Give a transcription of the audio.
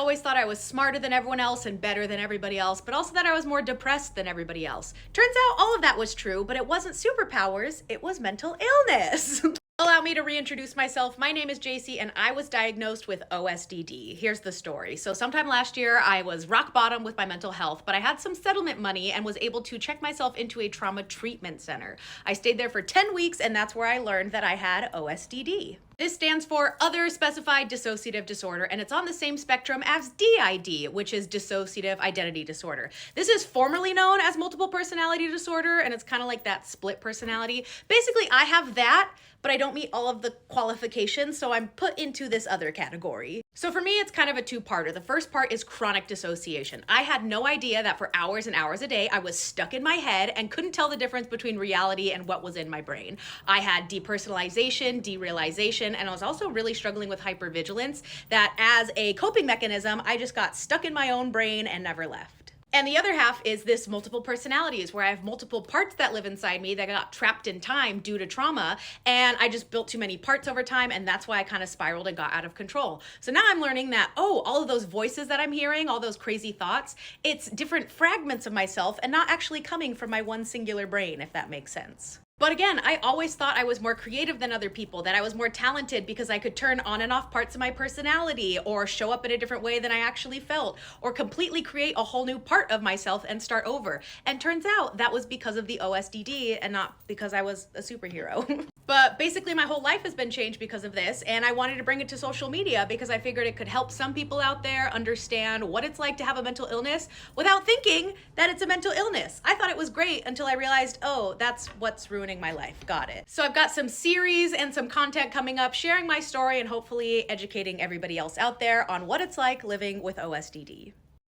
always thought I was smarter than everyone else and better than everybody else, but also that I was more depressed than everybody else. Turns out all of that was true, but it wasn't superpowers, it was mental illness. Allow me to reintroduce myself. My name is Jacy and I was diagnosed with OSDD. Here's the story. So sometime last year, I was rock bottom with my mental health, but I had some settlement money and was able to check myself into a trauma treatment center. I stayed there for 10 weeks and that's where I learned that I had OSDD. This stands for Other Specified Dissociative Disorder, and it's on the same spectrum as DID, which is Dissociative Identity Disorder. This is formerly known as Multiple Personality Disorder, and it's kind of like that split personality. Basically, I have that, but I don't meet all of the qualifications, so I'm put into this other category. So for me, it's kind of a two-parter. The first part is chronic dissociation. I had no idea that for hours and hours a day, I was stuck in my head and couldn't tell the difference between reality and what was in my brain. I had depersonalization, derealization, and I was also really struggling with hypervigilance, that as a coping mechanism, I just got stuck in my own brain and never left. And the other half is this multiple personalities, where I have multiple parts that live inside me that got trapped in time due to trauma, and I just built too many parts over time, and that's why I kind of spiraled and got out of control. So now I'm learning that, oh, all of those voices that I'm hearing, all those crazy thoughts, it's different fragments of myself and not actually coming from my one singular brain, if that makes sense. But again, I always thought I was more creative than other people, that I was more talented because I could turn on and off parts of my personality or show up in a different way than I actually felt, or completely create a whole new part of myself and start over. And turns out that was because of the OSDD and not because I was a superhero. But basically my whole life has been changed because of this, and I wanted to bring it to social media because I figured it could help some people out there understand what it's like to have a mental illness without thinking that it's a mental illness. I thought it was great until I realized, oh, that's what's ruining my life. Got it. So I've got some series and some content coming up sharing my story and hopefully educating everybody else out there on what it's like living with OSDD.